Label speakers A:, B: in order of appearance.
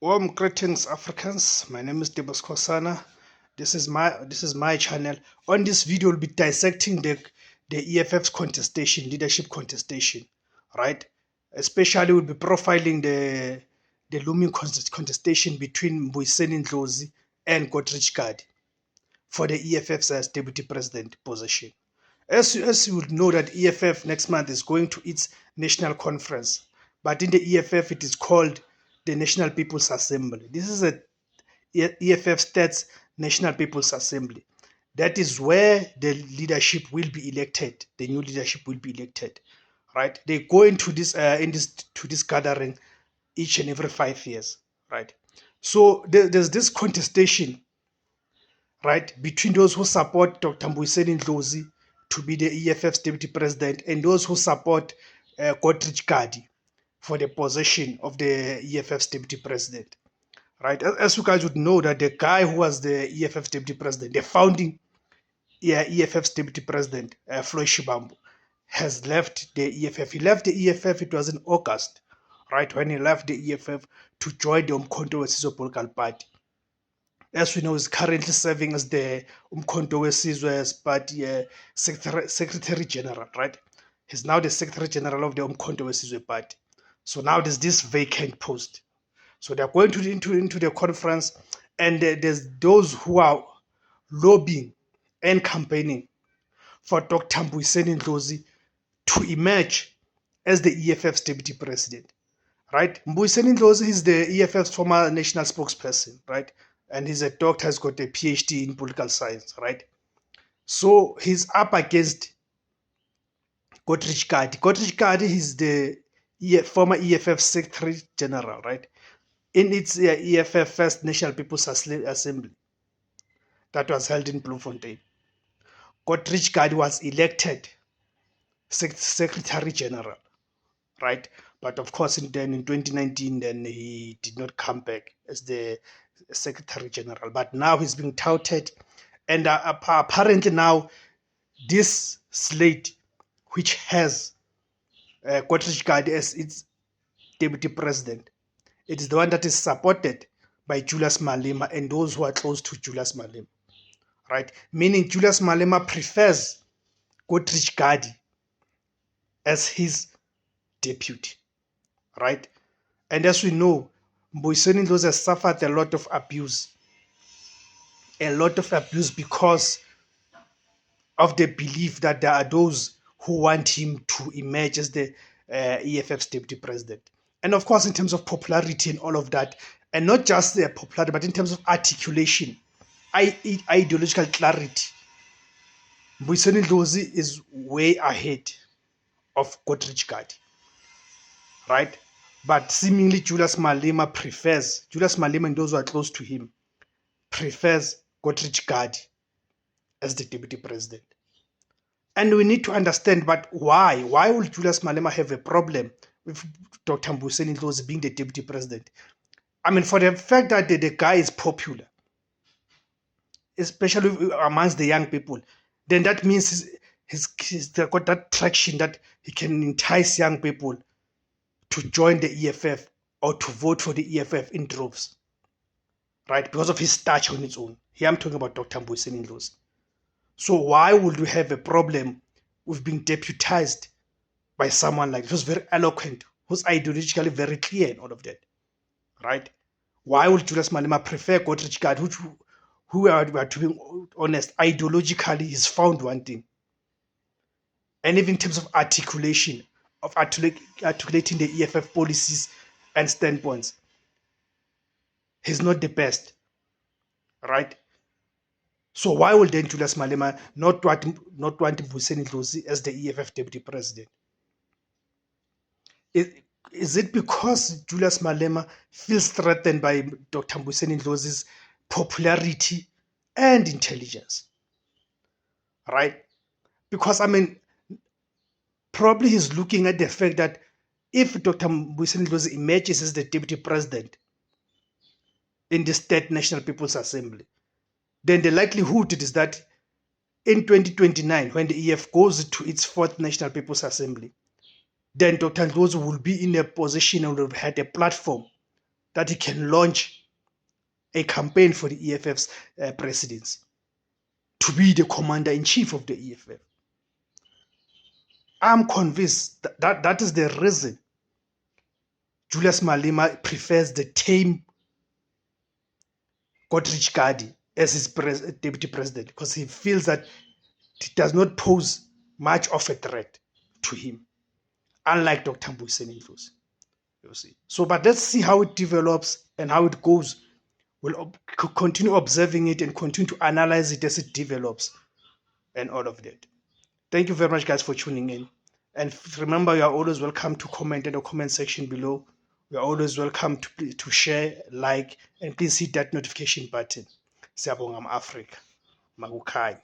A: Warm greetings, Africans. My name is Debos Kosana. This is my channel. On this video, we'll be dissecting the EFF's contestation, leadership contestation, right? Especially, we'll be profiling the looming contestation between Mbuyiseni Ndlozi and Godrich Gadi for the EFF's as deputy president position. As you would know that EFF next month is going to its national conference, but in the EFF it is called the National People's Assembly. This is a EFF Stats National People's Assembly. That is where the leadership will be elected. The new leadership will be elected, right? They go into this gathering each and every 5 years, right? So there's this contestation, right, between those who support Dr. Mbuyiseni Ndlozi to be the EFF's deputy president and those who support Godrich Gadi for the position of the EFF's deputy president, right? As you guys would know, that the guy who was the EFF's deputy president, the founding EFF's deputy president, Floyd Shivambu, has left the EFF. He left the EFF, it was in August, right, when he left the EFF to join the Umkhonto weSizwe Political Party. As we know, is currently serving as the Umkhonto weSizwe's Party Secretary General, right? He's now the Secretary General of the Umkhonto weSizwe Party. So now there's this vacant post. So they're going into the conference, and there's those who are lobbying and campaigning for Dr. Mbuyiseni Ndlozi to emerge as the EFF's deputy president, right? Mbuyiseni Ndlozi is the EFF's former national spokesperson, right? And he's a doctor, has got a PhD in political science, right? So he's up against Godrich Gadi. Godrich Gadi is the former EFF Secretary General, right? In its EFF First National People's Assembly that was held in Bloemfontein, Godrich Gadi was elected Secretary General, right? But of course, in 2019, then he did not come back as the Secretary General. But now he's being touted, and apparently now this slate, which has Godrich Gadi as its deputy president, it is the one that is supported by Julius Malema and those who are close to Julius Malema, right? Meaning Julius Malema prefers Godrich Gadi as his deputy, right? And as we know, Mbuyiseni Ndlozi has suffered a lot of abuse because of the belief that there are those who want him to emerge as the EFF's deputy president. And of course, in terms of popularity and all of that, and not just the popularity, but in terms of articulation, ideological clarity, Mbuyiseni Ndlozi is way ahead of Godrich Gadi, right? But seemingly Julius Malema and those who are close to him, prefers Godrich Gadi as the deputy president. And we need to understand, but why? Why will Julius Malema have a problem with Dr. Mbuyiseni Ndlozi being the deputy president? I mean, for the fact that the guy is popular, especially amongst the young people, then that means he's got that traction that he can entice young people to join the EFF or to vote for the EFF in droves, right? Because of his stature on its own. Here I'm talking about Dr. Mbuyiseni Ndlozi. So why would we have a problem with being deputized by someone like who's very eloquent, who's ideologically very clear and all of that, right? Why would Julius Malema prefer Godrich Gadi, who are to be honest, ideologically he's found one thing. And even in terms of articulation, of articulating the EFF policies and standpoints, he's not the best, right? So why would then Julius Malema not want Mbuyiseni Ndlozi as the EFF deputy president? Is it because Julius Malema feels threatened by Dr. Mbuyiseni Ndlozi's popularity and intelligence, right? Because, I mean, probably he's looking at the fact that if Dr. Mbuyiseni Ndlozi emerges as the deputy president in the State National People's Assembly, then the likelihood is that in 2029, when the EF goes to its fourth National People's Assembly, then Dr. Ndlozi will be in a position and will have had a platform that he can launch a campaign for the EFF's presidency to be the commander-in-chief of the EFF. I'm convinced that is the reason Julius Malema prefers the tame Godrich Gadi as his deputy president, because he feels that it does not pose much of a threat to him, unlike Dr. Mbuyiseni Ndlozi. You see. So, but let's see how it develops and how it goes. We'll continue observing it and continue to analyze it as it develops and all of that. Thank you very much, guys, for tuning in. And remember, you are always welcome to comment in the comment section below. You are always welcome to share, like, and please hit that notification button. Siyabonga Africa. Makukhanya.